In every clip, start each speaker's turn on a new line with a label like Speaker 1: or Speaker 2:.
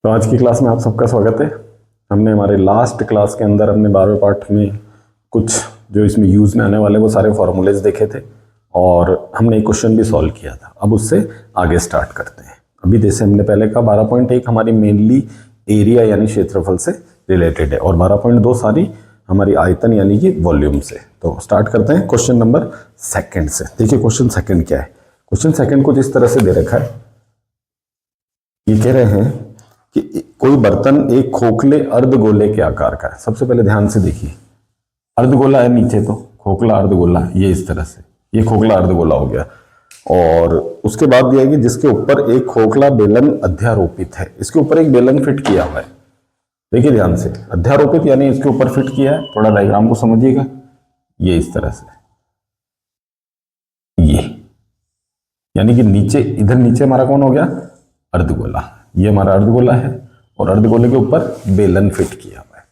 Speaker 1: तो आज की क्लास में आप सबका स्वागत है। हमने हमारे लास्ट क्लास के अंदर अपने 12वें पार्ट में कुछ जो इसमें यूज में आने वाले वो सारे फॉर्मूलेज देखे थे और हमने एक क्वेश्चन भी सॉल्व किया था। अब उससे आगे स्टार्ट करते हैं। अभी जैसे हमने पहले कहा 12.1 हमारी मेनली एरिया यानी क्षेत्रफल से रिलेटेड है और 12.2 सारी हमारी आयतन यानी कि वॉल्यूम से। तो स्टार्ट करते हैं क्वेश्चन नंबर सेकंड से। देखिए क्वेश्चन सेकंड क्या है। क्वेश्चन सेकंड कुछ इस तरह से दे रखा है। ये कह रहे हैं कि कोई बर्तन एक खोखले अर्धगोले के आकार का है। सबसे पहले ध्यान से देखिए, अर्धगोला है नीचे, तो खोखला अर्धगोला, ये इस तरह से ये खोखला अर्धगोला हो गया। और उसके बाद दिया है कि जिसके ऊपर एक खोखला बेलन अध्यारोपित है। इसके ऊपर एक बेलन फिट किया हुआ है। देखिए ध्यान से, अध्यारोपित यानी इसके ऊपर फिट किया है। थोड़ा डायग्राम को समझिएगा, ये इस तरह से, ये यानी कि नीचे, इधर नीचे हमारा कौन हो गया, अर्धगोला। ये हमारा अर्धगोला है और अर्धगोले के ऊपर बेलन फिट किया हुआ है।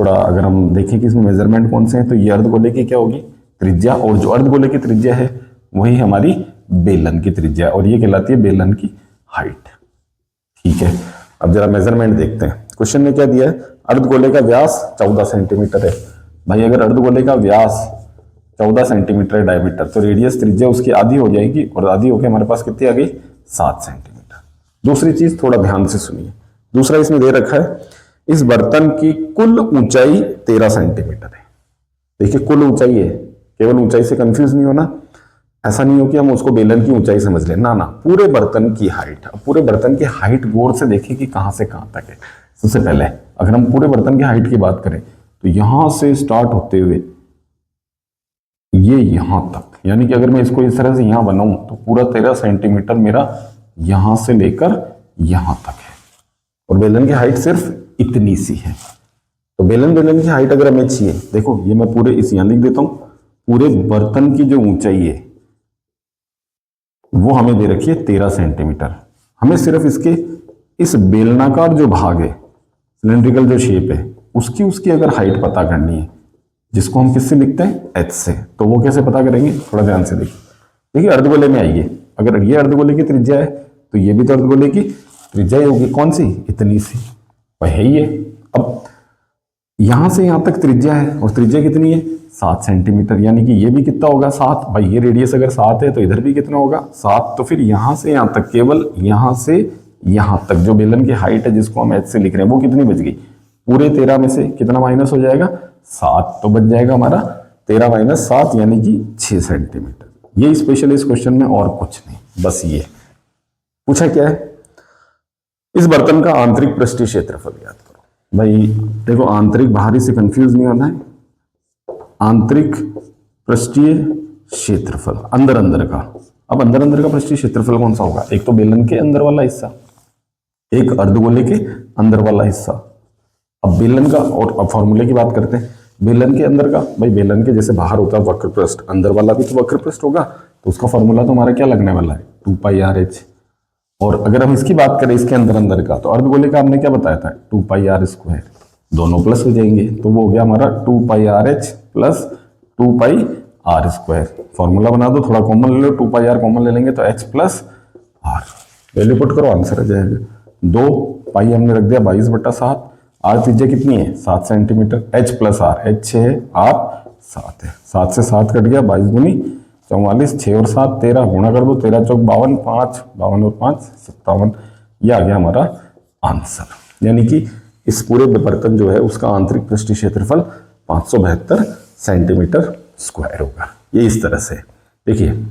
Speaker 1: थोड़ा अगर हम देखें कि इसमें मेजरमेंट कौन से हैं, तो ये अर्धगोले की क्या होगी, त्रिज्या, और जो अर्धगोले की त्रिज्या है वही हमारी बेलन की त्रिज्या और ये कहलाती है बेलन की हाइट। ठीक है, अब जरा मेजरमेंट देखते हैं। क्वेश्चन में क्या दिया है, अर्धगोले का व्यास 14 सेंटीमीटर है। भाई अगर अर्धगोले का व्यास 14 सेंटीमीटर है डायमीटर, तो रेडियस त्रिज्या उसकी आधी हो जाएगी और आधी होकर हमारे पास कितनी आ गई, 7 सेंटीमीटर। दूसरी चीज थोड़ा ध्यान से सुनिए, दूसरा इसमें दे रखा है इस बर्तन की कुल ऊंचाई 13 सेंटीमीटर है। देखिए कुल ऊंचाई है, केवल ऊंचाई से कंफ्यूज नहीं होना। ऐसा नहीं हो कि हम उसको बेलन की ऊंचाई समझ लें, ना ना, पूरे बर्तन की हाइट। अब पूरे बर्तन की हाइट गौर से देखिए कि कहां से कहां तक है। सबसे पहले अगर हम पूरे बर्तन की हाइट की बात करें तो यहां से स्टार्ट होते हुए ये यहां तक, यानी कि अगर मैं इसको इस तरह से यहां बनाऊं तो पूरा 13 सेंटीमीटर मेरा यहां से लेकर यहां तक है और बेलन की हाइट सिर्फ इतनी सी है। तो बेलन की हाइट अगर हमें चाहिए, देखो ये मैं पूरे इस यहां लिख देता हूं, पूरे बर्तन की जो ऊंचाई है वो हमें दे रखी है 13 सेंटीमीटर। हमें सिर्फ इसके इस बेलनाकार जो भाग है, सिलेंड्रिकल जो शेप है, उसकी अगर हाइट पता करनी है, जिसको हम किससे लिखते हैं, एच से। तो वो कैसे पता करेंगे, थोड़ा ध्यान से देखिए। देखिए अर्धगोले में आइए, अगर ये अर्धगोले की त्रिज्या है तो ये भी तो अर्धगोले की त्रिज्या होगी, कौन सी, इतनी सी, वह है ये। अब यहां से यहां तक त्रिज्या है और त्रिज्या कितनी है, 7 सेंटीमीटर, यानी कि ये भी कितना होगा, 7। भाई ये रेडियस अगर 7 है तो इधर भी कितना होगा, 7। तो फिर यहां से यहां तक, केवल यहां से यहां तक जो बेलन की हाइट है जिसको हम एच से लिख रहे हैं, वो कितनी बच गई, पूरे 13 में से कितना माइनस हो जाएगा, 7। तो बच जाएगा हमारा 13 माइनस 7 यानी कि 6 सेंटीमीटर। ये स्पेशल इस क्वेश्चन में और कुछ नहीं, बस ये पूछा क्या है, इस बर्तन का आंतरिक पृष्ठीय क्षेत्रफल याद करो। भाई देखो, आंतरिक बाहरी से कंफ्यूज नहीं होना है। आंतरिक पृष्ठीय क्षेत्रफल अंदर अंदर का। अब अंदर अंदर का पृष्ठीय क्षेत्रफल कौन सा होगा, एक तो बेलन के अंदर वाला हिस्सा, एक अर्धगोले के अंदर वाला हिस्सा। अब बेलन का, और अब फॉर्मूले की बात करते हैं। बेलन के अंदर का, भाई बेलन के जैसे बाहर होता है वक्र पृष्ठ, अंदर वाला भी तो वक्र पृष्ठ होगा, तो उसका फॉर्मूला तो हमारा क्या लगने वाला है, 2πr/h। और अगर हम इसकी बात करें इसके अंदर अंदर का, तो अर्धगोले का हमने क्या बताया था, 2πr²। दोनों प्लस हो जाएंगे तो वो हो गया हमारा 2πr/h प्लस 2πr²। फॉर्मूला बना दो, थोड़ा कॉमन ले लो, 2πr कॉमन ले लेंगे तो h plus r। Value put करो, आंसर आ जाएगा 2 पाई हमने रख दिया 22/7। आर त्रिज्या कितनी है, 7 centimetre, h plus r, h 6 है, r 7 है। 7 से 7 कट गया, 22 दूनी 44, 6 और 7 13, गुणा कर दो, 13 चौक 52, 5 52 और 5 57। ये आ गया हमारा आंसर। यानी कि इस पूरे बर्तन जो है उसका आंतरिक पृष्ठीय क्षेत्रफल 572 सेंटीमीटर स्क्वायर होगा। ये इस तरह से देखिए।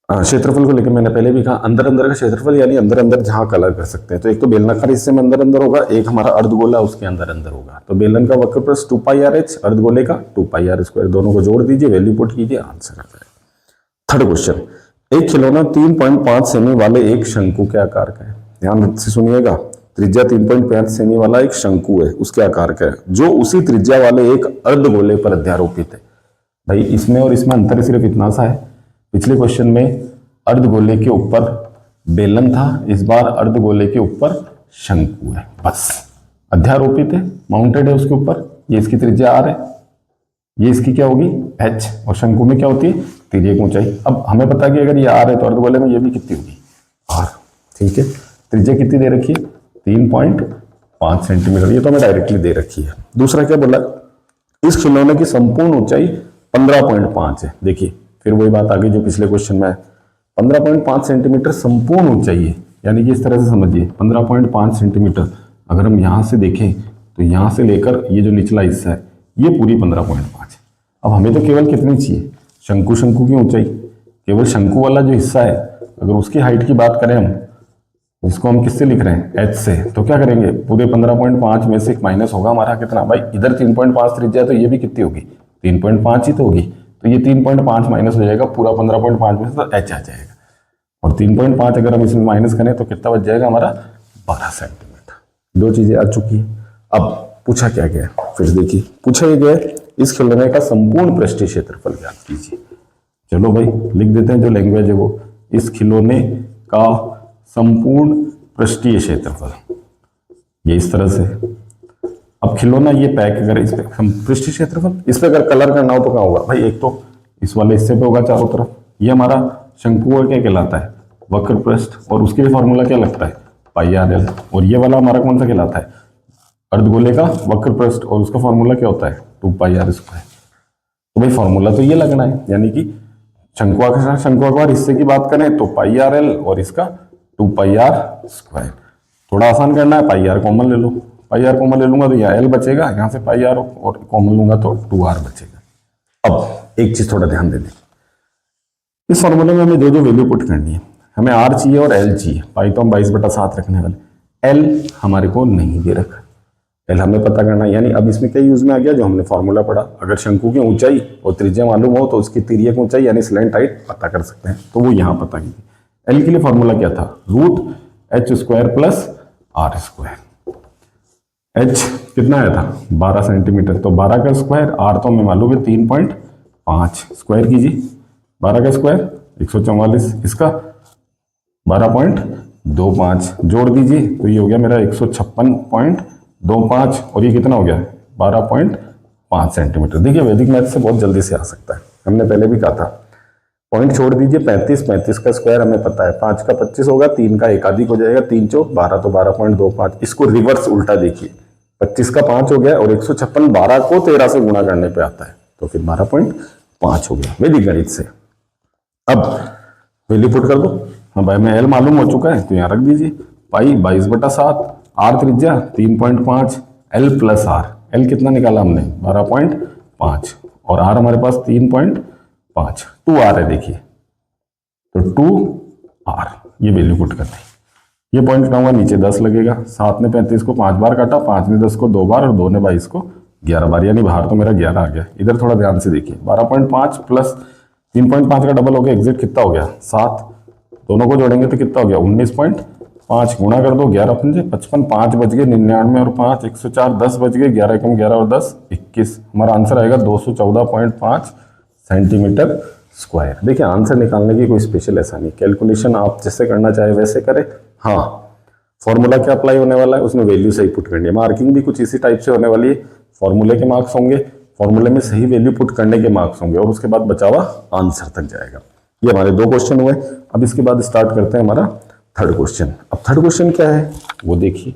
Speaker 1: क्षेत्रफल को लेकर मैंने पहले भी कहा, अंदर अंदर का क्षेत्रफल यानी अंदर अंदर जहां कलर कर सकते हैं। तो एक तो बेलनाकार हिस्से में अंदर अंदर होगा, एक हमारा अर्धगोला उसके अंदर अंदर होगा। तो बेलन का वक्र पृष्ठ 2πr/h, अर्धगोले का 2πr²। दोनों को जोड़ दीजिए, वैल्यू पुट कीजिए, आंसर आ जाएगा। थर्ड क्वेश्चन, एक खिलौना 3.5 सेमी वाले एक शंकु के आकार का है। ध्यान से सुनिएगा, त्रिज्या 3.5 सेमी वाला एक शंकु है, उसके आकार का है, जो उसी त्रिज्या वाले एक अर्धगोले पर अध्यारोपित है। भाई इसमें और इसमें अंतर सिर्फ इतना सा है, पिछले क्वेश्चन में अर्धगोले के ऊपर बेलन था, इस बार अर्धगोले के ऊपर शंकु है, बस अध्यारोपित है, माउंटेड है उसके ऊपर। ये इसकी त्रिज्या r है, ये इसकी क्या होगी, h, और शंकु में क्या होती है, तिर्यक ऊंचाई। अब हमें पता है कि अगर ये r है तो अर्धगोले में ये भी कितनी होगी, r। ठीक है, त्रिज्या कितनी दे रखी है, 3.5 सेंटीमीटर, ये तो हमें डायरेक्टली दे रखी है। दूसरा क्या बोला, इस खिलौने की संपूर्ण ऊंचाई 15.5 है। देखिए फिर वही बात आ गई जो पिछले क्वेश्चन में है, 15.5 सेंटीमीटर संपूर्ण ऊंचाई है, यानी कि इस तरह से समझिए 15.5 सेंटीमीटर। अगर हम यहां से देखें तो यहां से लेकर ये जो निचला हिस्सा है ये पूरी 15.5 है। अब हमें तो केवल कितनी चाहिए, शंकु की ऊंचाई, केवल शंकु वाला जो हिस्सा है अगर उसकी हाइट की बात करें हम, इसको हम किससे लिख रहे हैं, h से, तो क्या करेंगे, पूरे 15.5 में से एक माइनस होगा हमारा कितना भाई, इधर 3.5 त्रिज्या है तो ये भी कितनी होगी, 3.5 ही तो होगी, तो ये 3.5 माइनस हो जाएगा, पूरा 15.5 में से तो h आ जाएगा, और 3.5 अगर हम इसमें माइनस करें तो कितना बच जाएगा हमारा, 12 सेंटीमीटर। दो चीजें आ चुकी है। अब पूछा क्या गया, फिर देखिए पूछा ये गया इस खिलौने का संपूर्ण पृष्ठीय क्षेत्रफल ज्ञात कीजिए। चलो भाई लिख देते हैं जो लैंग्वेज है वो, इस खिलौने का संपूर्ण पृष्ठीय क्षेत्रफल, ये इस तरह से। अब खिलौना ये पैक अगर इस पे पृष्ठीय क्षेत्रफल, इस पे अगर कलर करना हो तो क्या होगा भाई, एक तो इस वाले हिस्से पे होगा चारों तरफ, ये हमारा शंकु क्या कहलाता है, वक्र पृष्ठ, और उसके लिए फॉर्मूला क्या लगता है, पाई आर एल, और ये वाला हमारा कौन सा कहलाता है, अर्धगोले का वक्र पृष्ठ, और उसका फॉर्मूला क्या होता है, 2 पाई आर स्क्वायर। तो भाई फॉर्मूला तो ये लगना है, यानी कि शंक्वाकार हिस्से की बात करें तो पाई आर एल और इसका 2 पाई आर स्क्वायर। थोड़ा आसान करना है, पाई आर कॉमन ले लो, पाई आर कॉमन ले लूंगा तो यहाँ एल बचेगा, यहाँ से पाई आर और कॉमन लूंगा तो 2r बचेगा। अब एक चीज थोड़ा ध्यान दे दें, इस फॉर्मूले में हमें जो वैल्यू पुट करनी है, हमें r चाहिए और l चाहिए, पाई तो हम 22/7 रखने वाले, l हमारे को नहीं दे रखा, l हमें पता करना है। यानी अब इसमें क्या यूज में आ गया, जो हमने फॉर्मूला पढ़ा, अगर शंकु की ऊंचाई और त्रिज्या मालूम हो तो उसकी तिर्यक ऊंचाई यानी स्लैंट हाइट पता कर सकते हैं, तो वो यहाँ पता की। l के लिए फॉर्मूला क्या था, √h² + r²। h कितना आया था, 12 सेंटीमीटर, तो 12 का स्क्वायर, r तो हमें मालूम है 3.5, स्क्वायर कीजिए, 12 का स्क्वायर 144, इसका 12.25 जोड़ दीजिए तो ये हो गया मेरा 156.25, और ये कितना हो गया 12.5 सेंटीमीटर। देखिए वैदिक मैथ से बहुत जल्दी से आ सकता है, हमने पहले भी कहा था। पॉइंट छोड़ दीजिए, 35 का स्क्वायर हमें पता है, 5 का 25 होगा, 3 का एकाधिक हो जाएगा, 3 चौक 12 तो 12.25। इसको रिवर्स उल्टा देखिए, 25 का 5 हो गया और 156 12 को 13 से गुणा करने पे आता है, तो फिर 12.5 हो गया वैदिक गणित से। अब वैल्यू पुट कर दो, हाँ भाई मैं एल मालूम हो चुका है तो यहाँ रख दीजिए, पाई 22/7, आर त्रिज्या 3.5, एल प्लस आर, एल कितना निकाला हमने 12.5, और आर हमारे पास 3.5, 2r है देखिए, तो 2r ये वैल्यू पुट कर दी। ये पॉइंट उठाऊंगा नीचे 10 लगेगा, 7 ने 35 को 5 बार काटा, 5 ने 10 को 2 बार, और 2 ने 22 को 11 बार, यानी बाहर तो मेरा 11 आ गया। इधर थोड़ा ध्यान से देखिए, 12.5 प्लस 3.5 का डबल हो गया, एग्जैक्ट कितना हो गया 7, दोनों को जोड़ेंगे तो कितना हो गया 19.5, गुणा कर दो 11 पंजे 55, 5 बच गए 99 और 5 104, 10 बच गए, 11 कम 11 और 10 21, हमारा आंसर आएगा 214.5 सेंटीमीटर स्क्वायर। देखिए आंसर निकालने की कोई स्पेशल ऐसा नहीं, कैलकुलेशन आप जैसे करना चाहे वैसे करें। हाँ फॉर्मूला क्या अप्लाई होने वाला है, उसमें वैल्यू सही पुट करनी है, मार्किंग भी कुछ इसी टाइप से होने वाली है, फॉर्मूले के मार्क्स होंगे, फॉर्मूले में सही वैल्यू पुट करने के मार्क्स होंगे, और उसके बाद बचा हुआ आंसर तक जाएगा। ये हमारे 2 क्वेश्चन हुए। अब इसके बाद स्टार्ट करते हैं हमारा थर्ड क्वेश्चन। अब थर्ड क्वेश्चन क्या है वो देखिए,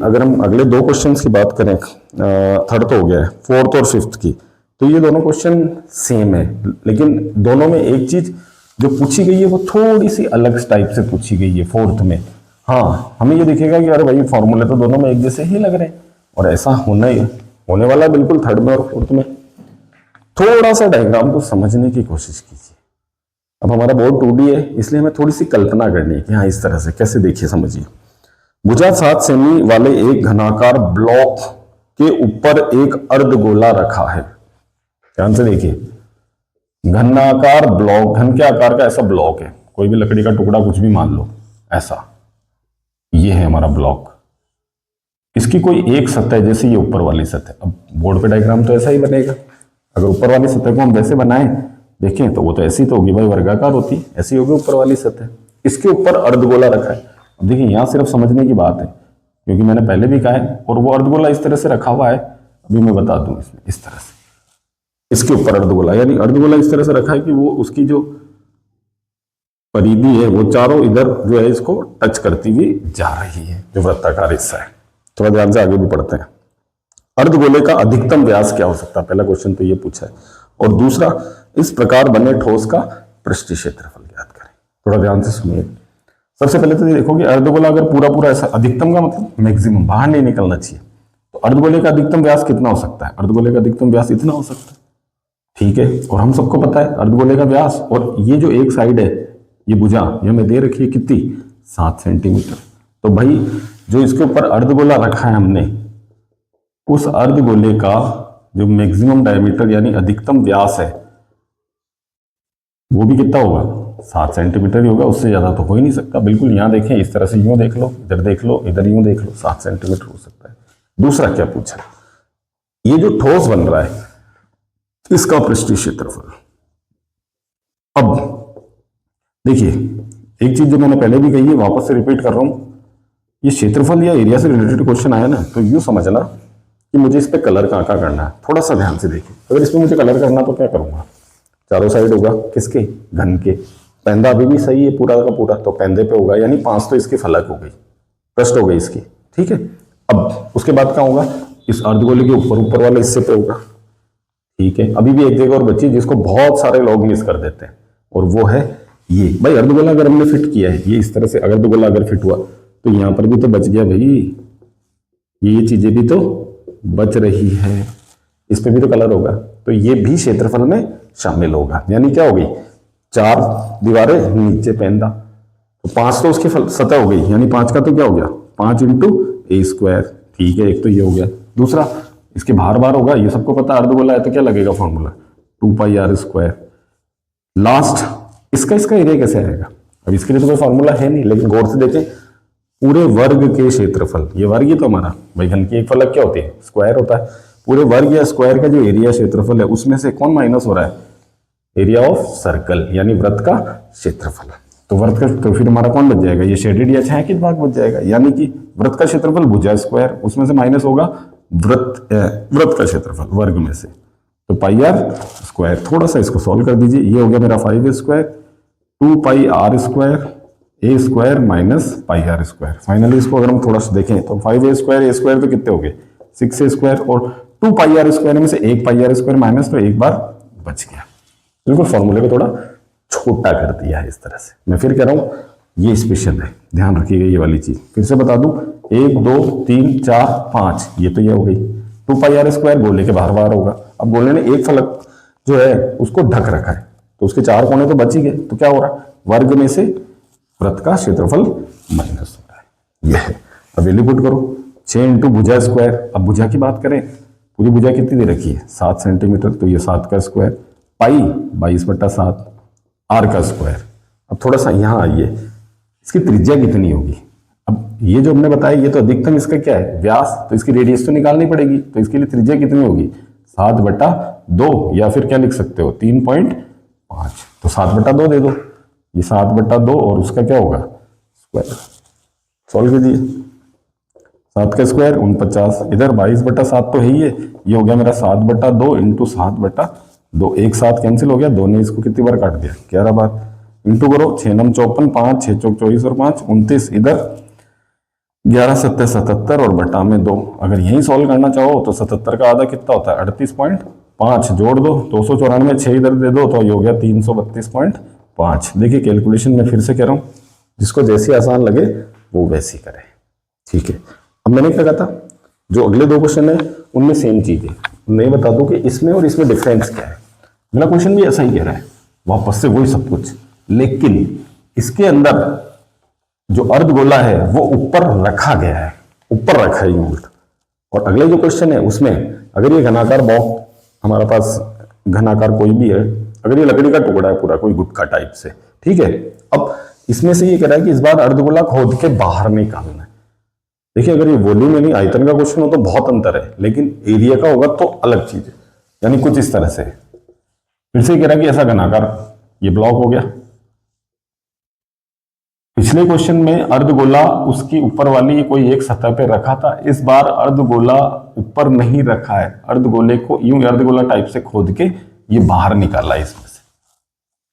Speaker 1: अगर हम अगले 2 क्वेश्चन की बात करें, थर्ड तो हो गया है, फोर्थ और फिफ्थ की, तो ये दोनों क्वेश्चन सेम है, लेकिन दोनों में एक चीज जो पूछी गई है वो थोड़ी सी अलग टाइप से पूछी गई है फोर्थ में। हाँ हमें ये दिखेगा कि अरे भाई फॉर्मूले तो दोनों में एक जैसे ही लग रहे हैं, और ऐसा होने वाला बिल्कुल थर्ड में और फोर्थ में। थोड़ा सा डायग्राम को समझने की कोशिश कीजिए। अब हमारा बोर्ड 2D है, इसलिए हमें थोड़ी सी कल्पना करनी है कि हाँ इस तरह से कैसे, देखिए समझिए। भुजा 7 सेमी वाले एक घनाकार ब्लॉक के ऊपर एक अर्धगोला रखा है। ध्यान से देखिए, घनाकार ब्लॉक, घन के आकार का ऐसा ब्लॉक है, कोई भी लकड़ी का टुकड़ा कुछ भी मान लो ऐसा, ये है हमारा ब्लॉक। इसकी कोई एक सतह, जैसे ये ऊपर वाली सतह, अब बोर्ड पे डायग्राम तो ऐसा ही बनेगा, अगर ऊपर वाली सतह को हम वैसे बनाएं देखें तो वो तो ऐसी तो होगी भाई, वर्गाकार होती, ऐसी होगी ऊपर वाली सतह। इसके ऊपर अर्धगोला रखा है। अब देखिए यहाँ सिर्फ समझने की बात है, क्योंकि मैंने पहले भी कहा है, और वो अर्धगोला इस तरह से रखा हुआ है, अभी मैं बता दूं इसमें, इस तरह से इसके ऊपर अर्धगोला, यानी अर्धगोला इस तरह से रखा है कि वो उसकी जो परिधि है वो चारों इधर जो है इसको टच करती हुई जा रही है, जो वृत्ताकार हिस्सा है। थोड़ा ध्यान से आगे भी पढ़ते हैं। अर्धगोले का अधिकतम व्यास क्या हो सकता है, पहला क्वेश्चन तो ये पूछा है। और दूसरा, इस प्रकार बने ठोस का पृष्ठीय क्षेत्रफल ज्ञात करें। थोड़ा ध्यान से सुनिए। सबसे पहले तो ये देखो कि अर्धगोला अगर पूरा पूरा ऐसा, अधिकतम का मतलब मैक्सिमम, बाहर नहीं निकलना चाहिए, तो अर्धगोले का अधिकतम व्यास कितना हो सकता है? अर्धगोले का अधिकतम व्यास इतना हो सकता है, ठीक है। और हम सबको पता है अर्धगोले का व्यास, और ये जो एक साइड है, ये भुजा ये हमें दे रखी है कितनी, 7 सेंटीमीटर। तो भाई जो इसके ऊपर अर्धगोला रखा है हमने, उस अर्धगोले का जो मैक्सिमम डायमीटर यानी अधिकतम व्यास है वो भी कितना होगा, 7 सेंटीमीटर ही होगा, उससे ज्यादा तो हो ही नहीं सकता। बिल्कुल यहाँ देखें, इस तरह से यूं देख लो, इधर देख लो, इधर यूं देख लो, 7 सेंटीमीटर हो सकता है। दूसरा क्या पूछा, ये जो ठोस बन रहा है इसका पृष्ठीय क्षेत्रफल। अब देखिए, एक चीज जो मैंने पहले भी कही है, वापस से रिपीट कर रहा हूं, ये क्षेत्रफल या एरिया से रिलेटेड क्वेश्चन आया ना, तो यूं समझना कि मुझे इस पे कलर कहाँ कहाँ करना है। थोड़ा सा ध्यान से देखिए, अगर इसमें मुझे कलर करना तो क्या करूंगा, चारों साइड होगा किसके, घन के। पैंदा अभी भी सही है पूरा का पूरा, तो पैंदे पे होगा, यानी 5 तो इसकी फलक हो गई, पृष्ठ हो गई इसकी, ठीक है। अब उसके बाद क्या होगा, इस अर्धगोले के ऊपर ऊपर वाले हिस्से पे होगा, ठीक है। अभी भी एक जगह और बची जिसको बहुत सारे लोग मिस कर देते हैं, और वो है ये। भाई अर्धगोला अगर हमने फिट किया है ये इस तरह से, अगर अर्धगोला अगर फिट हुआ तो यहां पर भी तो बच गया भाई, ये चीजें भी तो बच रही है, इस पे भी तो कलर होगा, तो ये भी क्षेत्रफल में शामिल होगा। यानी क्या हो गई, 4 दीवारें नीचे पैंदा, तो 5 तो उसकी सतह हो गई, यानी 5 का तो क्या हो गया, 5 इंटू ए स्क्वायर, ठीक है। एक तो ये हो गया। दूसरा, इसके बाहर बार होगा, ये सबको पता अर्धगोला है तो क्या लगेगा formula, 2 pi r square. Last, इसका एरिया कैसे आएगा, अब इसके लिए तो कोई फॉर्मूला है नहीं, लेकिन गौर से देखें, पूरे वर्ग के क्षेत्रफल, ये वर्ग ही तो हमारा भाई, घन की एक फलक क्या होती है, स्क्वायर होता है। पूरे वर्ग या स्क्वायर का जो एरिया क्षेत्रफल है उसमें से कौन माइनस हो रहा है, एरिया ऑफ सर्कल, यानी वृत्त का क्षेत्रफल। तो वृत्त का, तो फिर हमारा कौन बच जाएगा, ये शेडेड या छायांकित भाग बच जाएगा, यानी कि वृत्त का क्षेत्रफल भुजा स्क्वायर, उसमें से माइनस होगा वृत्त का क्षेत्रफल वर्ग में से, तो पाई आर स्क्वायर। थोड़ा सा इसको सॉल्व कर दीजिए, ये हो गया मेरा 5 square, 2 pi r square, a square minus pi r square. Finally इसको अगर हम थोड़ा सा देखें तो 5 ए स्क्वायर तो कितने हो गए, 6 ए स्क्वायर, और 2 पाई आर स्क्वायर में से 1 पाई आर स्क्वायर माइनस, तो एक बार बच गया। बिल्कुल फॉर्मूले को थोड़ा छोटा कर दिया है इस तरह से। मैं फिर कह रहा हूं, ये स्पेशल है, ध्यान रखिएगा ये वाली चीज। फिर से बता दूं, 1 2 3 4 5, ये तो ये हो गई। 2 पाई आर स्क्वायर गोले के बाहर बाहर होगा। अब गोले ने एक फलक जो है उसको ढक रखा है, तो उसके 4 कोने तो बच ही गए, तो क्या हो रहा है, वर्ग में से वृत्त का क्षेत्रफल माइनस हो रहा है, यह है। अब वैल्यू पुट करो, 6 इंटू भुजा स्क्वायर। अब भुजा की बात करें, पूरी भुजा कितनी दे रखी है, 7 सेंटीमीटर, तो ये 7 का स्क्वायर, पाई 22/7, आर का स्क्वायर। अब थोड़ा सा यहाँ आइए, इसकी त्रिज्या कितनी होगी। अब ये जो हमने बताया, ये तो अधिकतम इसका क्या है, व्यास, तो इसकी रेडियस तो निकालनी पड़ेगी, तो इसके लिए त्रिज्या कितनी होगी, 7/2, या फिर क्या लिख सकते हो 3.5, तो 7/2 दे दो, ये 7/2 और उसका क्या होगा स्क्वायर, सॉल्व कीजिए। 7 का स्क्वायर 49, इधर 22/7 तो है ही है, ये हो गया मेरा 7/2 इंटू 7/2, एक 7 कैंसिल हो गया, 2 ने इसको कितनी बार काट दिया, 11 बार। इंटू करो, 6 9 54, 5 6 चौक 24 और 5 29, इधर 11 7 77 और बटा में 2। अगर यही सॉल्व करना चाहो तो 77 का आधा कितना होता है, 38.5, जोड़ दो 294, 6 इधर दे दो, तो ये हो गया 332.5। देखिए कैलकुलेशन में फिर से कह रहा हूँ, जिसको जैसी आसान लगे वो वैसी करे, ठीक है। अब मैंने क्या कहा था, जो अगले 2 क्वेश्चन है उनमें सेम चीज है, मैं बता दूं कि इसमें और इसमें डिफरेंस क्या है। मेरा क्वेश्चन भी ऐसा ही कह रहा है, वापस से वही सब कुछ, लेकिन इसके अंदर जो अर्धगोला है वो ऊपर रखा गया है, ऊपर रखा है उल्ट। और अगले जो क्वेश्चन है उसमें, अगर ये घनाकार बॉक्स हमारा पास, घनाकार कोई भी है, अगर ये लकड़ी का टुकड़ा है पूरा, कोई गुटखा टाइप से, ठीक है। अब इसमें से ये कह रहा है कि इस बार अर्धगोला खोद के बाहर निकालना है। देखिए अगर ये वॉल्यूम यानी आयतन का क्वेश्चन हो तो बहुत अंतर है, लेकिन एरिया का होगा तो अलग चीज है, यानी कुछ इस तरह से। फिर से कह रहा है कि ऐसा घनाकार, ये ब्लॉक हो गया। पिछले क्वेश्चन में अर्धगोला उसकी ऊपर वाली कोई एक सतह पे रखा था, इस बार अर्धगोला ऊपर नहीं रखा है, अर्धगोले को यूं अर्धगोला टाइप से खोद के ये बाहर निकाला है इसमें से।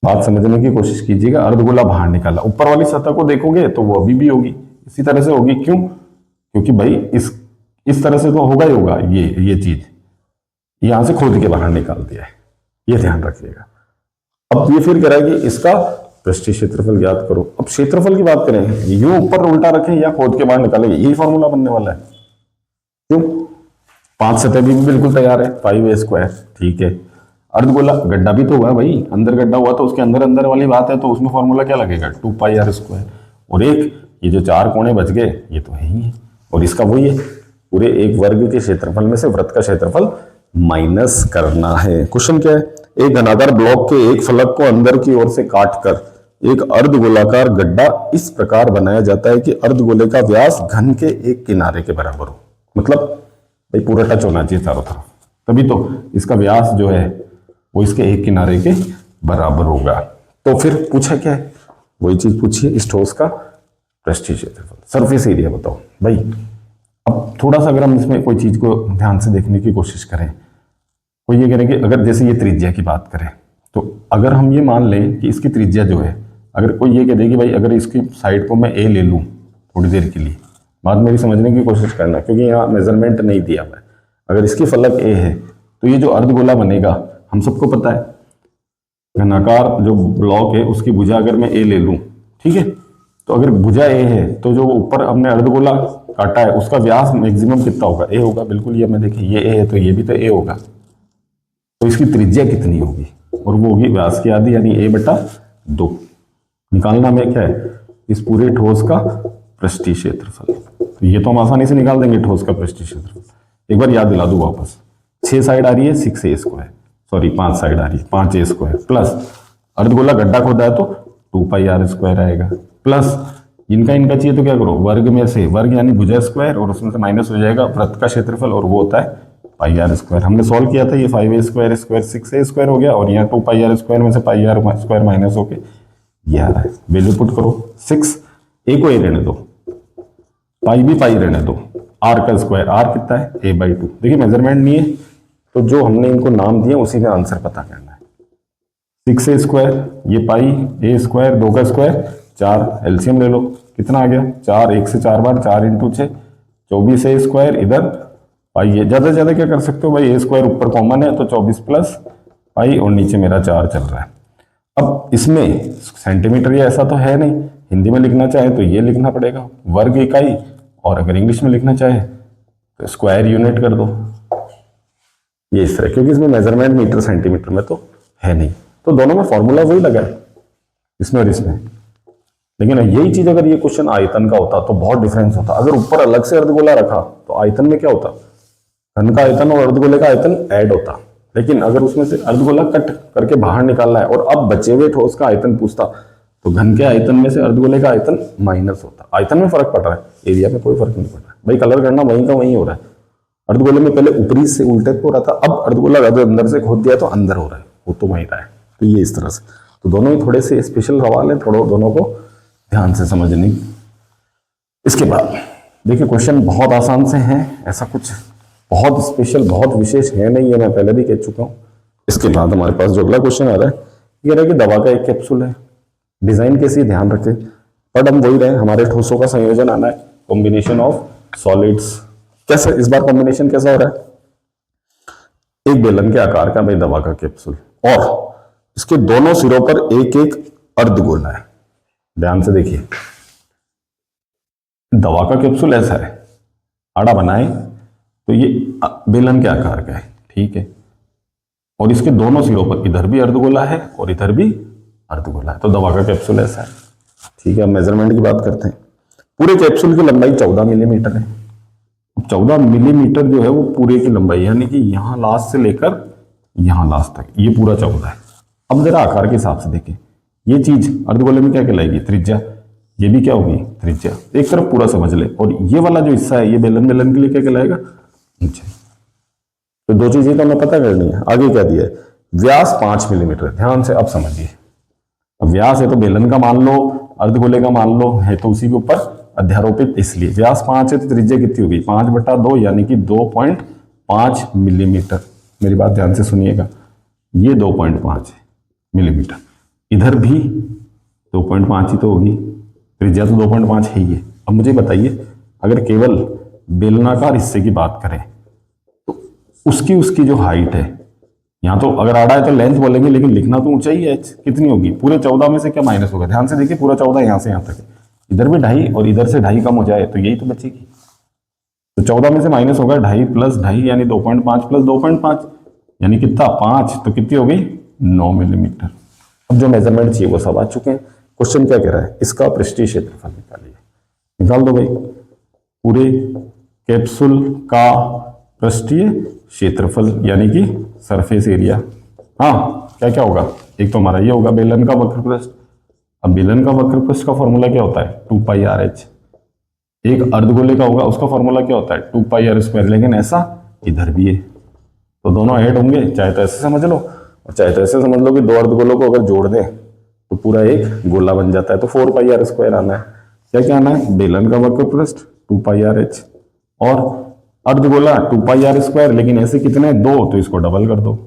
Speaker 1: बात समझने की कोशिश कीजिएगा। अर्धगोला बाहर निकाला, ऊपर वाली सतह को देखोगे तो वो अभी भी होगी, इसी तरह से होगी। क्यों? क्योंकि भाई इस तरह से तो होगा ही होगा। ये चीज यहां से खोद के बाहर निकाल दिया है, ये ध्यान रखिएगा। अब ये फिर कह रहा है कि इसका पृष्ठीय क्षेत्रफल ज्ञात करो। अब क्षेत्रफल की बात करें, यूं ऊपर उल्टा रखें या खोद के बाहर निकालेंगे, यही फॉर्मूला बनने वाला है। क्यों? 5 सतह भी बिल्कुल तैयार है, 5a²। ठीक है, अर्धगोला गड्ढा भी तो हुआ है भाई, अंदर गड्ढा हुआ तो उसके अंदर अंदर वाली बात है, तो उसमें फॉर्मूला क्या लगेगा? 2πr²। और एक ये जो 4 कोने बच गए ये तो है ही है, और इसका वही है, पूरे एक वर्ग के क्षेत्रफल में से वृत्त का क्षेत्रफल माइनस करना है। क्वेश्चन क्या है? एक घनाकार ब्लॉक के एक फलक को अंदर की ओर से काटकर एक अर्धगोलाकार गड्ढा इस प्रकार बनाया जाता है कि अर्धगोले का व्यास घन के एक किनारे के बराबर हो। मतलब भाई पूरा टच होना चाहिए चारों तरफ, तभी तो इसका व्यास जो है वो इसके एक किनारे के बराबर होगा। तो फिर पूछा क्या है? वही चीज पूछिए, इस ठोस का पृष्ठीय क्षेत्रफल, सरफेस एरिया बताओ भाई। अब थोड़ा सा अगर हम इसमें कोई चीज को ध्यान से देखने की कोशिश करें, कोई ये करें कि अगर जैसे ये त्रिज्या की बात करें, तो अगर हम ये मान लें कि इसकी त्रिज्या जो है, अगर कोई ये कह दे कि भाई अगर इसकी साइड को मैं ए ले लूँ थोड़ी देर के लिए, बात मेरी समझने की कोशिश करना, क्योंकि यहाँ मेजरमेंट नहीं दिया हुआ है। अगर इसकी फलक ए है तो ये जो अर्धगोला बनेगा, हम सबको पता है घनाकार जो ब्लॉक है उसकी भुजा अगर मैं ए ले लूँ, ठीक है, तो अगर भुजा ए है तो जो ऊपर हमने अर्धगोला काटा है उसका व्यास मैक्सिमम कितना होगा? ए होगा। बिल्कुल, ये मैं देखिए ये ए है तो ये भी तो ए होगा, तो इसकी त्रिज्या कितनी होगी? और वो होगी व्यास की आधी, यानी a/2। निकालना में क्या है? इस पूरे ठोस का पृष्ठीय क्षेत्रफल। तो ये तो हम आसानी से निकाल देंगे, ठोस का पृष्ठीय क्षेत्रफल। एक बार याद दिला दूं वापस, 6 साइड आ रही है 6a², सॉरी 5 साइड आ रही है 5a², प्लस अर्धगोला गड्ढा खोदा है तो 2πr² आएगा, प्लस इनका चाहिए तो क्या करो, वर्ग में से वर्ग यानी भुजा स्क्वायर, और उसमें से माइनस हो जाएगा वृत्त का क्षेत्रफल, और वो होता है πr²। हमने सॉल्व किया था, ये 5a² 6a² हो गया, और यहाँ 2πr² में से πr² माइनस होके ये आ रहा है। वैल्यू पुट करो, 6 a को a रहने दो, पाई भी पाई रहने दो, r का स्क्वायर, r कितना है? a/2। देखिए मेजरमेंट नहीं है तो जो हमने इनको नाम दिया उसी का आंसर पता करना है। 6a², ये पाई, a², 2 का स्क्वायर 4, एलसीएम ले लो, कितना आ गया? 4, 1 से 4 बार, 4 × 6 24a², इधर पाई है। ज्यादा से ज्यादा क्या कर सकते हो भाई, a² ऊपर कॉमन है तो 24 प्लस पाई, और नीचे मेरा 4 चल रहा है। अब इसमें सेंटीमीटर या ऐसा तो है नहीं, हिंदी में लिखना चाहे तो ये लिखना पड़ेगा वर्ग इकाई, और अगर इंग्लिश में लिखना चाहे तो स्क्वायर यूनिट कर दो, ये इस तरह, क्योंकि इसमें मेजरमेंट मीटर सेंटीमीटर में तो है नहीं, तो दोनों में फॉर्मूला वही लगा है, इसमें और इसमें। लेकिन यही चीज अगर ये क्वेश्चन आयतन का होता तो बहुत डिफरेंस होता। अगर ऊपर अलग से अर्धगोला रखा तो आयतन में क्या होता, घन का आयतन और अर्धगोले का आयतन ऐड होता। लेकिन अगर उसमें से अर्धगोला कट करके बाहर निकालना है और अब बचे हुए ठोस का आयतन पूछता, तो घन के आयतन में से अर्धगोले का आयतन माइनस होता। आयतन में फर्क पड़ रहा है, एरिया में कोई फर्क नहीं पड़ रहा है भाई, कलर करना वहीं का वहीं हो रहा है। अर्धगोले में पहले ऊपरी से उल्टे हो रहा था, अब अर्धगोला अंदर से खोद दिया तो अंदर हो रहा है, वो तो वहीं रहा है। तो ये इस तरह से, तो दोनों ही थोड़े से स्पेशल सवाल है, थोड़ा दोनों को ध्यान से समझने। इसके बाद देखिए क्वेश्चन बहुत आसान से हैं, ऐसा कुछ बहुत स्पेशल बहुत विशेष है नहीं, है मैं पहले भी कह चुका हूं। इसके बाद हमारे पास जो अगला क्वेश्चन आ रहा है, ये रहा कि दवा का एक कैप्सूल है, डिजाइन कैसी ध्यान रखें, बट हम वही रहे, हमारे ठोसों का संयोजन आना है, कॉम्बिनेशन ऑफ सॉलिड्स। कैसे इस बार कॉम्बिनेशन कैसा हो रहा है? एक बेलन के आकार का भाई दवा का कैप्सूल, और इसके दोनों सिरों पर एक एक अर्धगोला है। ध्यान से देखिए, दवा का कैप्सूल ऐसा है, आड़ा बनाए तो ये बेलन के आकार का है, ठीक है, और इसके दोनों सिरों पर इधर भी अर्धगोला है और इधर भी अर्धगोला है, तो दवा का कैप्सूल ऐसा है, ठीक है। अब मेजरमेंट की बात करते हैं। पूरे कैप्सूल की लंबाई 14 मिलीमीटर है। 14 मिलीमीटर जो है वो पूरे की लंबाई, यानी कि यहां लास्ट से लेकर यहां लास्ट तक ये पूरा 14 है। अब जरा आकार के हिसाब से देखें, ये चीज अर्धगोले में क्या कहलाएगी? त्रिज्या। ये भी क्या होगी? त्रिज्या। एक तरफ पूरा समझ ले, और ये वाला जो हिस्सा है ये बेलन के लिए क्या कहलाएगा? ऊंचाई। तो दो चीजें तो हमें पता करनी है। आगे क्या दिया है? व्यास 5 मिलीमीटर। ध्यान से अब समझिए, अब व्यास है तो बेलन का मान लो, अर्धगोले का मान लो, है तो उसी के ऊपर अध्यारोपित, इसलिए व्यास 5 है तो त्रिज्या कितनी होगी? 5/2 यानी कि 2.5 मिलीमीटर। मेरी बात ध्यान से सुनिएगा, ये 2.5 मिलीमीटर। इधर भी 2.5 ही तो होगी, त्रिज्या तो 2.5 है ही है। अब मुझे बताइए, अगर केवल बेलनाकार हिस्से की बात करें तो उसकी जो हाइट है, यहाँ तो अगर आड़ा है तो लेंथ बोलेंगे, लेकिन लिखना तो ऊंचाई है, h कितनी होगी, पूरे 14 में से क्या माइनस होगा, ध्यान से देखिए, पूरा 14 यहाँ से यहाँ तक है, इधर भी 2.5 और इधर से 2.5 कम हो जाए तो यही तो बचेगी। तो 14 में से माइनस होगा 2.5 प्लस 2.5 यानी 2.5 प्लस 2.5 यानी कितना 5, तो कितनी हो गई 9 मिलीमीटर। अब जो मेजरमेंट चाहिए वो सब आ चुके हैं। क्वेश्चन क्या कह रहा है, इसका पृष्ठीय क्षेत्रफल निकालिए। निकाल दो भाई, पूरे कैप्सूल का पृष्ठीय क्षेत्रफल यानी कि सरफेस एरिया। हाँ, क्या क्या होगा, एक तो हमारा ये होगा बेलन का वक्र पृष्ठ। अब बेलन का वक्र पृष्ठ का फॉर्मूला क्या होता है 2πr/h। एक अर्धगोले का होगा, उसका फॉर्मूला क्या होता है 2πr², लेकिन ऐसा इधर भी है तो दोनों ऐड होंगे, चाहे तो ऐसे समझ लो और चाहे तो ऐसे समझ लो कि दो अर्धगोलों को अगर जोड़ दें तो पूरा एक गोला बन जाता है। तो 4πr² आना है। क्या क्या आना है, बेलन का वक्र पृष्ठ 2πr/h और अर्धगोला 2πr², लेकिन ऐसे कितने दो, तो इसको डबल कर दो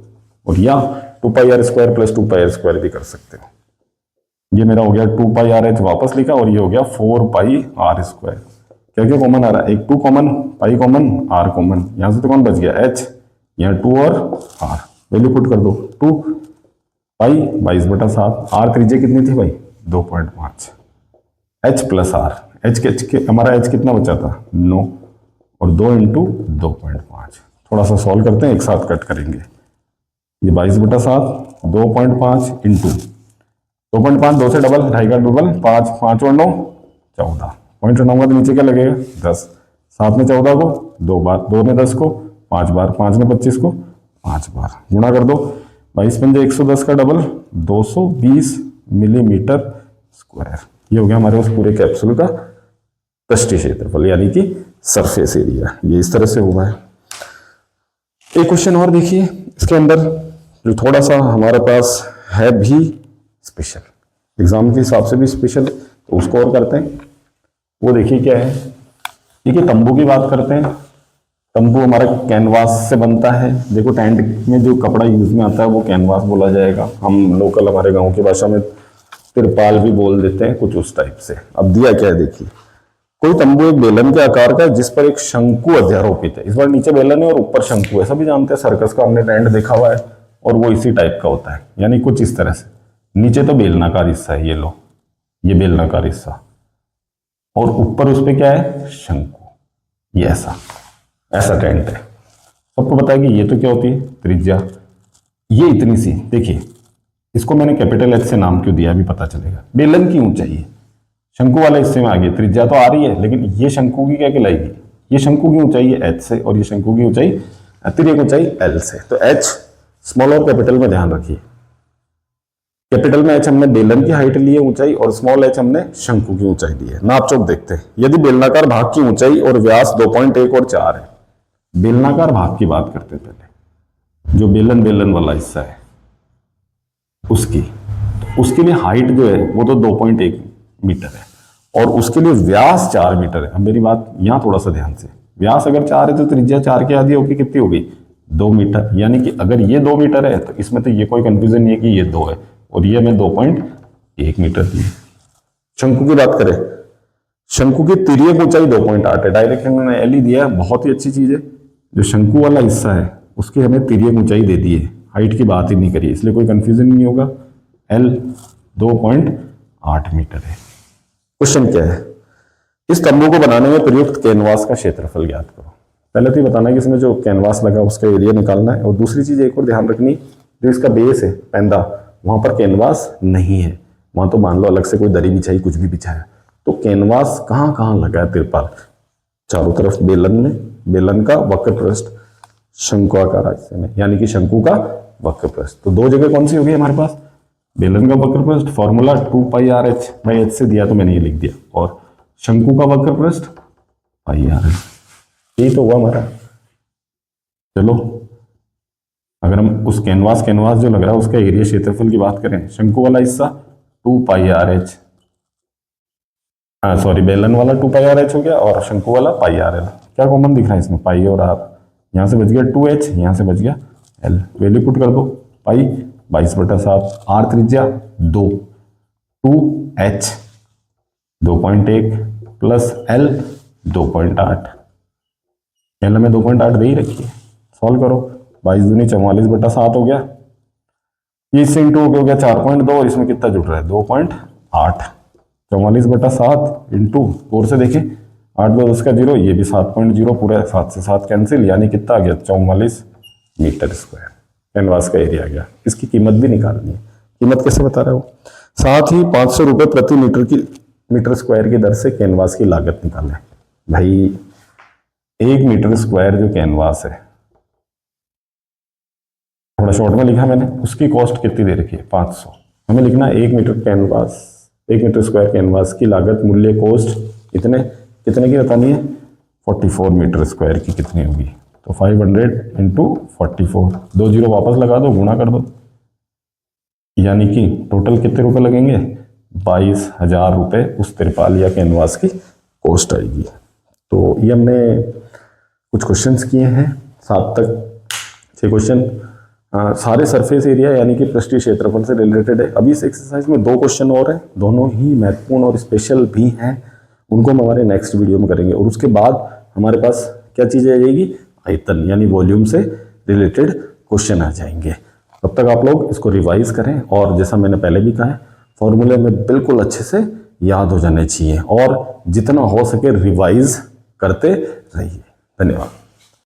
Speaker 1: और या 2πr² प्लस 2πr² भी कर सकते हो। ये मेरा हो गया 2πr/h वापस लिखा और ये हो गया 4πr²। क्या क्या कॉमन आ रहा है, एक 2 common, pi common, r common, यहां से तो कौन बच गया h, यहाँ 2 और r वैल्यू पुट कर दो। 2 पाई 22/7, r त्रिज्या कितनी थी भाई 2.5, h प्लस r, हमारा h कितना बचा था 9 और 2 इंटू 2.5। थोड़ा सा सॉल्व करते हैं, एक साथ कट करेंगे। ये 22/7 2.5 इंटू 2.5, 2 से डबल, 2.5 का डबल 5, 5 और 9 14, पॉइंट बनाऊंगा तो नीचे क्या लगेगा 10, 7 में 14 को 2 बार, 2 में 10 को 5 बार, 5 में 25 को 5 बार, गुणा कर दो 22×5 110 का डबल 220 मिलीमीटर स्क्वायर। ये हो गया हमारे उस पूरे कैप्सूल का पृष्ठीय क्षेत्रफल यानी कि सरफेस एरिया। ये इस तरह से हुआ है। एक क्वेश्चन और देखिए, इसके अंदर जो थोड़ा सा हमारे पास है भी स्पेशल, एग्जाम के हिसाब से भी स्पेशल, तो उसको और करते हैं। वो देखिए क्या है, देखिए तंबू की बात करते हैं। तंबू हमारा कैनवास से बनता है। देखो टेंट में जो कपड़ा यूज में आता है वो कैनवास बोला जाएगा, हम लोकल हमारे गांव की भाषा में तिरपाल भी बोल देते हैं, कुछ उस टाइप से। अब दिया क्या है देखिए, कोई तंबू एक बेलन के आकार का है जिस पर एक शंकु अध्यारोपित है। इस बार नीचे बेलन है और ऊपर शंकु है। सभी जानते हैं, सर्कस का हमने टेंट देखा हुआ है और वो इसी टाइप का होता है, यानी कुछ इस तरह से। नीचे तो बेलनाकार हिस्सा है, ये लो, ये बेलनाकार हिस्सा, और ऊपर उस पे क्या है शंकु। ये ऐसा टेंट है। सबको पता है कि ये तो क्या होती है त्रिज्या, ये इतनी सी। देखिए इसको मैंने कैपिटल एच से नाम क्यों दिया अभी पता चलेगा। बेलन की ऊंचाई है, शंकु वाले हिस्से में आ गई, त्रिज्या तो आ रही है, लेकिन ये शंकु की क्या कहलाएगी, ये शंकु की ऊंचाई है एच से और ये शंकु की ऊंचाई तिर्यक ऊंचाई एल से। तो एच स्मॉल और कैपिटल में ध्यान रखिए। कैपिटल में एच हमने बेलन की हाइट ली है ऊंचाई और स्मॉल एच हमने शंकु की ऊंचाई ली है। नाप चौक देखते हैं। यदि बेलनाकार भाग की ऊंचाई और व्यास 2.1 और 4 है, बेलनाकार भाग की बात करते हैं पहले, जो बेलन वाला हिस्सा है उसके लिए हाइट जो है वो तो 2.1 मीटर है और उसके लिए व्यास 4 मीटर है। अब मेरी बात यहां थोड़ा सा ध्यान से, व्यास अगर 4 है तो त्रिज्या 4 के आधी होगी, कितनी होगी 2 मीटर। यानी कि अगर ये 2 मीटर है तो इसमें तो ये कोई कंफ्यूजन नहीं है कि ये 2 है और ये हमें 2.1 मीटर दी। शंकु की बात करें, शंकु की तिर्यक ऊंचाई 2.8 है। डायरेक्ट इन्होंने एल ही दिया है, बहुत ही अच्छी चीज है। जो शंकु वाला हिस्सा है उसकी हमें तिर्यक ऊंचाई दे दी है, हाइट की बात ही नहीं करी, इसलिए कोई कंफ्यूजन नहीं होगा। एल 2.8 मीटर है। क्वेश्चन क्या है, इस तंबू को बनाने में प्रयुक्त कैनवास का क्षेत्रफल ज्ञात करो। पहले तो ये बताना है कि इसमें जो कैनवास लगा उसका एरिया निकालना है। और दूसरी चीज एक और ध्यान रखनी, जो इसका बेस है पैंदा, वहां पर कैनवास नहीं है। वहां तो मान लो अलग से कोई दरी बिछाई, कुछ भी बिछाया, तो कैनवास कहाँ कहाँ लगा है तिरपाल, चारों तरफ बेलन में, बेलन का वक्र पृष्ठ शंकुआकार हिस्से में, यानी कि शंकु का वक्र पृष्ठ। तो दो जगह कौन सी होगी हमारे पास, बेलन का वक्र पृष्ठ, फॉर्मूला 2πr/h से दिया तो मैंने ये लिख दिया, और शंकु का वक्र पृष्ठ πr, यही तो हुआ हमारा। चलो अगर हम उस कैनवास जो लग रहा है उसका एरिया क्षेत्रफल की बात करें, शंकु वाला हिस्सा 2πr/h, सॉरी बेलन वाला 2πr/h हो गया और शंकु वाला πr। क्या कॉमन दिख रहा है इसमें, पाई और r, यहां से बच गया 2h, यहां से बच गया l। वैल्यू पुट कर दो, पाई 22/7, आर त्रिज्या 2, 2h 2.1 प्लस एल 2.8, एल में 2.8 दे ही रखी है, सॉल्व करो। 22 दूनी 44/7 हो गया, ये इससे इंटू हो गया 4.2 और इसमें कितना जुड़ रहा है 2.8, 44/7 इंटू 4 से देखिए 8 2 10 का 0, ये भी 7.0, पूरा 7 से 7 कैंसिल, यानी कितना आ गया 44 मीटर स्क्वायर कैनवास का एरिया आ गया। इसकी कीमत भी निकालनी है, कीमत कैसे बता रहा हूँ, साथ ही 500 रुपये प्रति मीटर स्क्वायर की दर से कैनवास की लागत निकालें। भाई 1 मीटर स्क्वायर जो कैनवास है, थोड़ा शॉर्ट में लिखा मैंने, उसकी कॉस्ट कितनी दे रखी है 500, हमें लिखना 1 मीटर स्क्वायर कैनवास की लागत मूल्य कॉस्ट कितने की बतानी है, 44 मीटर स्क्वायर की कितनी होगी, तो 500 इंटू 44, 2 0 वापस लगा दो, गुणा कर दो, यानी कि टोटल कितने रुपए लगेंगे 22,000 रुपये उस तिरपाल या कैनवास की कॉस्ट आएगी। तो ये हमने कुछ क्वेश्चंस किए हैं, 7 तक 6 क्वेश्चन सारे सरफेस एरिया यानी कि पृष्ठीय क्षेत्रफल से रिलेटेड है। अभी इस एक्सरसाइज में 2 क्वेश्चन और हैं, दोनों ही महत्वपूर्ण और स्पेशल भी हैं, उनको हम हमारे नेक्स्ट वीडियो में करेंगे। और उसके बाद हमारे पास क्या चीज़ें आ जाएगी, आयतन यानी वॉल्यूम से रिलेटेड क्वेश्चन आ जाएंगे। तब तक आप लोग इसको रिवाइज करें, और जैसा मैंने पहले भी कहा है, फॉर्मूले में बिल्कुल अच्छे से याद हो जाने चाहिए, और जितना हो सके रिवाइज करते रहिए। धन्यवाद।